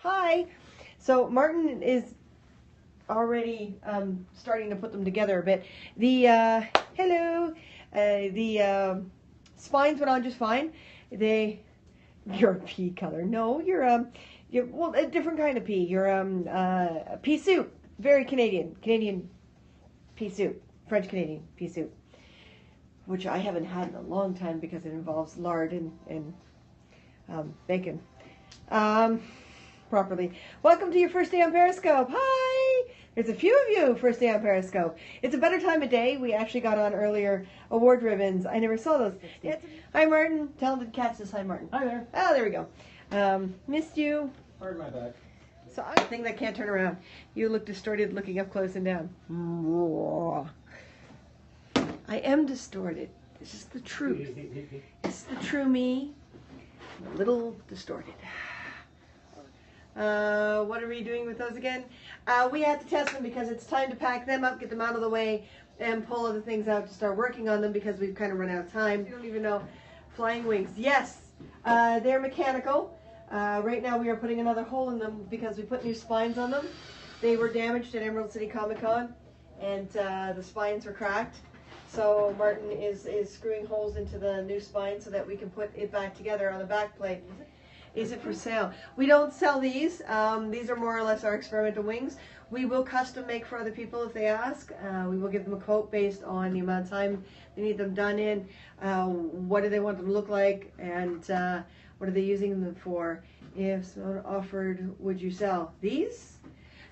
Hi. So Martin is already starting to put them together a bit. The spines went on just fine. You're a pea color. No, you're well, a different kind of pea. You're a pea soup. Very Canadian pea soup. French Canadian pea soup, which I haven't had in a long time because it involves lard and bacon. Properly. Welcome to your first day on Periscope. Hi! There's a few of you first day on Periscope. It's a better time of day. We actually got on earlier award ribbons. I never saw those. Hi, Martin. Talented Cat says hi, Martin. Hi there. Oh, there we go. Missed you. Pardon my back. So I think that can't turn around. You look distorted looking up close and down. I am distorted. This is the truth. It's the true me. I'm a little distorted. What are we doing with those again? We had to test them because it's time to pack them up, get them out of the way, and pull other things out to start working on them because we've kind of run out of time. You don't even know. Flying wings. Yes, they're mechanical. Right now we are putting another hole in them because we put new spines on them. They were damaged at Emerald City Comic Con, and the spines were cracked. So Martin is screwing holes into the new spine so that we can put it back together on the back plate. Is it for sale? We don't sell these. These are more or less our experimental wings. We will custom make for other people if they ask. We will give them a quote based on the amount of time they need them done in, what do they want them to look like, and what are they using them for. If someone offered, would you sell these?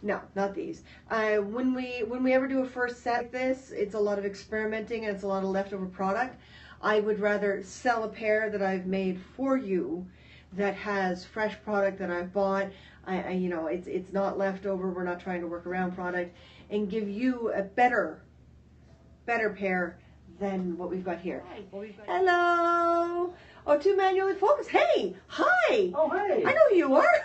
No, not these. When we ever do a first set like this, it's a lot of experimenting and it's a lot of leftover product. I would rather sell a pair that I've made for you that has fresh product that I've bought. You know, it's not leftover. We're not trying to work around product, and give you a better pair than what we've got here. Hello. Oh, two manual focus. Hey, hi. Oh, hey. I know who you are.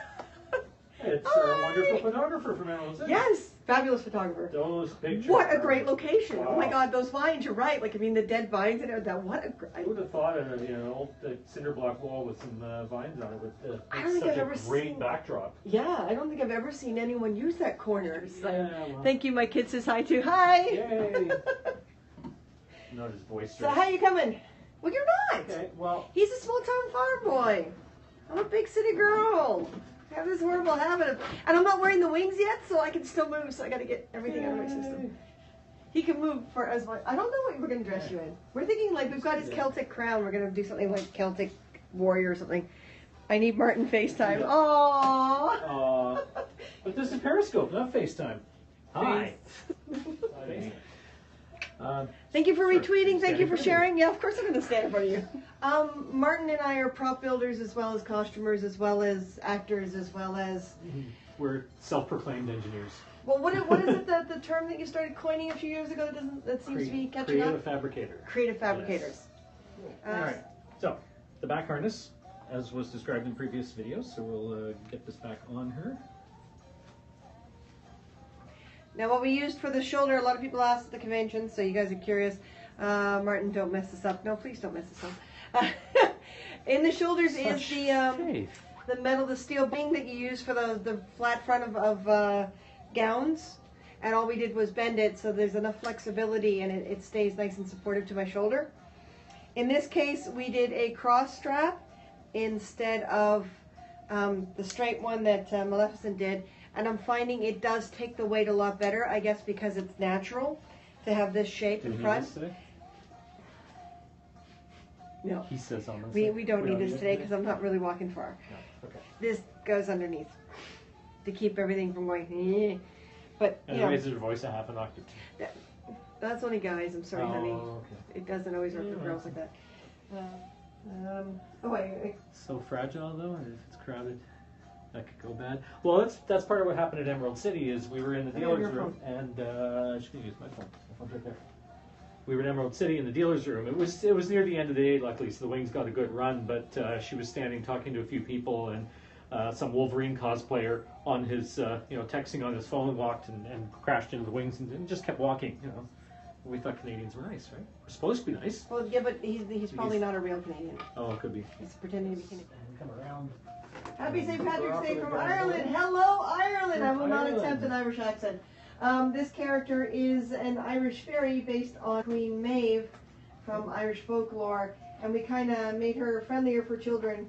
It's a wonderful photographer from Emerald City. Yes, fabulous photographer. Those pictures. What a great location. Wow. Oh my God, those vines, you're right. Like, I mean, the dead vines and everything. What a I would have thought of an old cinder block wall with some vines on it. With I don't think I've ever great seen backdrop. Yeah, I don't think I've ever seen anyone use that corner. It's like, Well. thank you, my kid says hi too. Hi. Yay. Not as boisterous. So how you coming? Well, you're not. Okay, well. He's a small town farm boy. I'm a big city girl. I have this horrible habit of, and I'm not wearing the wings yet, so I can still move. So I got to get everything out of my system. He can move for as much. I don't know what we're going to dress you in. We're thinking like we've got his Celtic crown. We're going to do something like Celtic warrior or something. I need Martin FaceTime. Yeah. Aww. But this is Periscope, not FaceTime. Hi. Thank you for Sure. retweeting. Thank you for Stand in front of sharing. Yeah, of course I'm going to stand in front of you. Martin and I are prop builders as well as costumers, as well as actors, as well as... We're self-proclaimed engineers. Well, what is it, the term that you started coining a few years ago that seems to be catching up? Creative fabricator. Creative fabricators. Yes. All right. So, the back harness, as was described in previous videos, so we'll get this back on her. Now, what we used for the shoulder, a lot of people asked at the convention, so you guys are curious. Martin, don't mess this up. No, please don't mess this up. In the shoulders is the metal, the steel beam that you use for the flat front of gowns. And all we did was bend it so there's enough flexibility and it stays nice and supportive to my shoulder. In this case, we did a cross strap instead of the straight one that Maleficent did. And I'm finding it does take the weight a lot better, I guess because it's natural to have this shape in front. No. He says on we don't need this today because I'm not really walking far. No. Okay. This goes underneath to keep everything from going. But And you know, raises your voice a half an octave. that's only guys. I'm sorry, honey. Okay. It doesn't always work for girls like that. Oh wait. So fragile though, and if it's crowded, that could go bad. Well, that's part of what happened at Emerald City. Is we were in the dealer's room, and I should use my phone. My phone's right there. We were in Emerald City in the dealer's room. It was near the end of the day, luckily, so the wings got a good run. But she was standing talking to a few people, and some Wolverine cosplayer on his, texting on his phone, walked and crashed into the wings and just kept walking. We thought Canadians were nice, right? We're supposed to be nice. Well, yeah, but he's probably not a real Canadian. Oh, it could be. He's pretending to be Canadian. come around. Happy St. Patrick's Day from Ireland. Hello, Ireland. I will not attempt an Irish accent. This character is an Irish fairy based on Queen Maeve from Irish folklore, and we kind of made her friendlier for children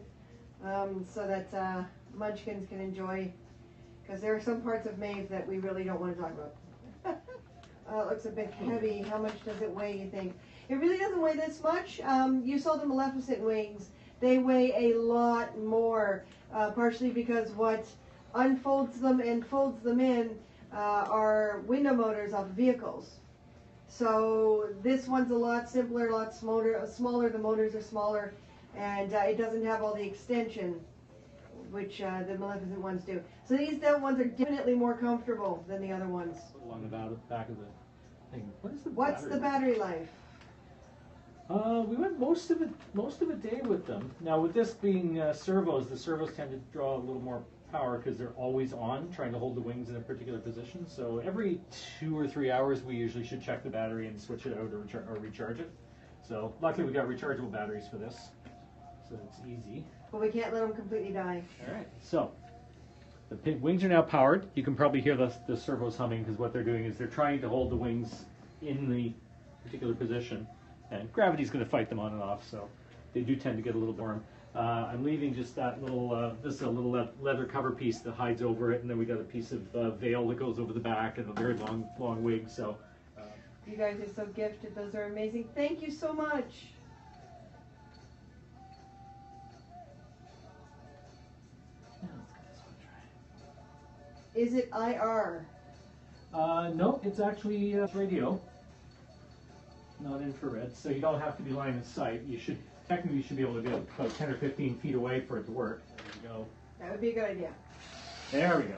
so that munchkins can enjoy, because there are some parts of Maeve that we really don't want to talk about. It looks a bit heavy. How much does it weigh, you think? It really doesn't weigh this much. You saw the Maleficent wings. They weigh a lot more, partially because what unfolds them and folds them in are window motors off of vehicles. So this one's a lot simpler, a lot smaller. The motors are smaller, and it doesn't have all the extension, which the Maleficent ones do. So these ones are definitely more comfortable than the other ones. Along the back of the thing. What's the battery life? We went most of a day with them. Now, with this being servos, the servos tend to draw a little more power because they're always on, trying to hold the wings in a particular position. So every 2 or 3 hours, we usually should check the battery and switch it out or recharge it. So luckily, we got rechargeable batteries for this, so it's easy. But we can't let them completely die. All right. So the wings are now powered. You can probably hear the servos humming because what they're doing is they're trying to hold the wings in the particular position. And gravity's going to fight them on and off, so they do tend to get a little warm. I'm leaving just that little, this is a little leather cover piece that hides over it, and then we got a piece of veil that goes over the back and a very long wig. So you guys are so gifted. Those are amazing. Thank you so much. Is it IR? No, it's actually radio. Not infrared, so you don't have to be line of sight. You should technically be able to be about 10 or 15 feet away for it to work. There we go. That would be a good idea. There we go.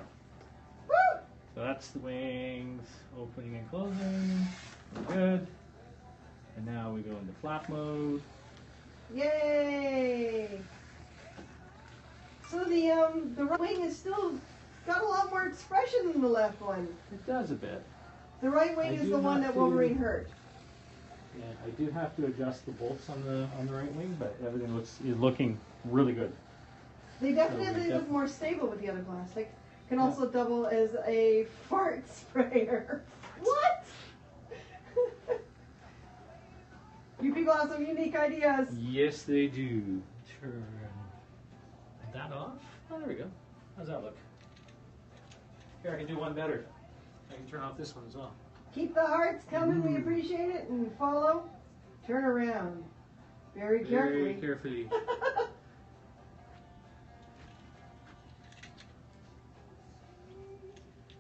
Woo! So that's the wings opening and closing. We're good. And now we go into flap mode. Yay! So the right wing is still got a lot more expression than the left one. It does a bit. The right wing is the one that Wolverine hurt. Yeah, I do have to adjust the bolts on the right wing, but everything is looking really good. They definitely look more stable with the other plastic. Can also double as a fart sprayer. What? You people have some unique ideas. Yes, they do. Turn that off. Oh, there we go. How's that look? Here, I can do one better. I can turn off this one as well. Keep the hearts coming. We appreciate it. And follow. Turn around. Very carefully. Very carefully.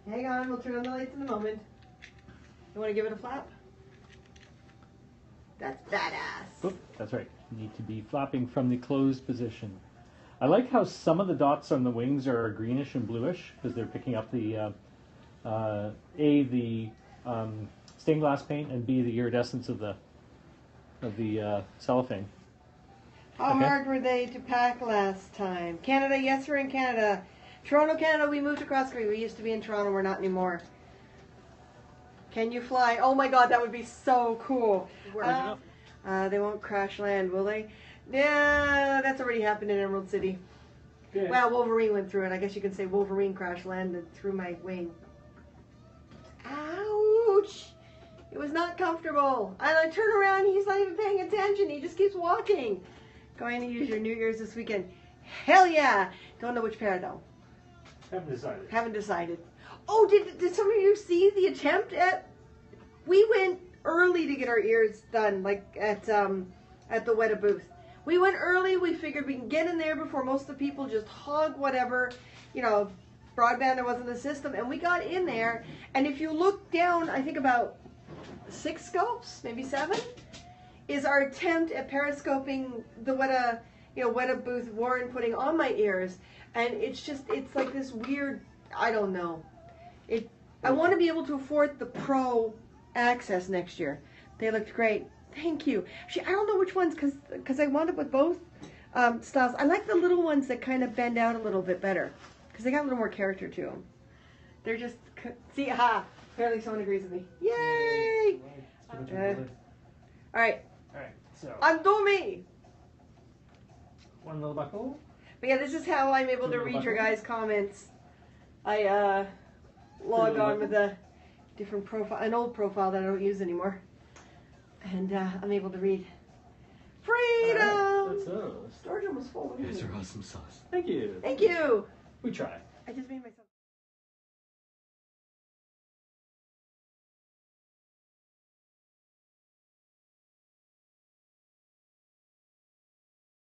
Hang on. We'll turn on the lights in a moment. You want to give it a flap? That's badass. Oop, that's right. You need to be flapping from the closed position. I like how some of the dots on the wings are greenish and bluish because they're picking up the stained glass paint, and B, the iridescence of the cellophane. How hard were they to pack last time? Canada, yes, we're in Canada. Toronto, Canada, we moved across the street. We used to be in Toronto, we're not anymore. Can you fly? Oh my god, that would be so cool. They won't crash land, will they? Yeah, that's already happened in Emerald City. Good. Well, Wolverine went through it. I guess you can say Wolverine crash landed through my wing. Ouch! It was not comfortable. And I turn around, he's not even paying attention. He just keeps walking. Going to use your New Year's this weekend. Hell yeah! Don't know which Peridot. Haven't decided. Haven't decided. Oh, did some of you see the attempt at... We went early to get our ears done, like at the Weta booth. We went early. We figured we can get in there before most of the people just hog whatever, you know, broadband there was in the system. And we got in there. And if you look down, I think about 6 scopes, maybe 7, is our attempt at periscoping the Weta booth Warren putting on my ears. And it's like this weird, I don't know. I want to be able to afford the Pro access next year. They looked great. Thank you. Actually, I don't know which ones because I wound up with both styles. I like the little ones that kind of bend out a little bit better because they got a little more character to them. They're just, see, aha, apparently someone agrees with me. Yay! All right. All right, so. Undo me! One little buckle. But yeah, this is how I'm able to read your guys' comments. I log on with a different profile, an old profile that I don't use anymore. And I'm able to read. Freedom! That's us. Storage almost full. Here's your awesome sauce. Thank you. Thank you. We try. I just made myself.